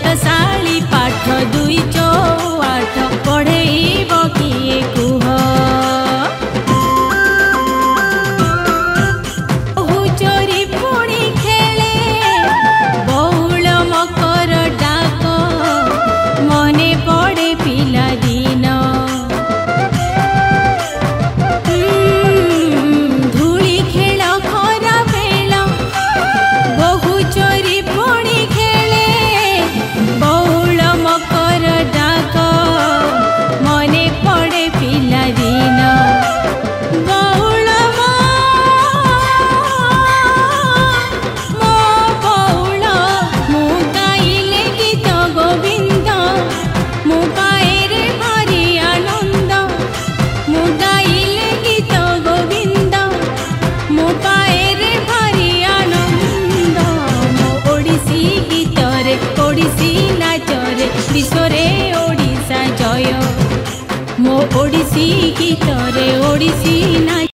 पाठशाली पाठ 2-4-8 पढ़ेब किए कुह बहु चोरी पुणी खेले बहुल मकर डाक मने पड़े पिला दिन धूली खेल खरा बेल बहु चोरी पुणी खेले बहुल मकर डाक मने पड़े पिला दिन बहुल मो बहुल मु गाइले गीत गोविंद मु गाए भारी आनंद मु गाइले गीत गोविंद मु गाए भारी आनंद मो ओडिसी गीत रे ओडिसी नाच रे विश्व रे ओडिशा जय मो ओडिसी गीत रे ओडिसी नाच।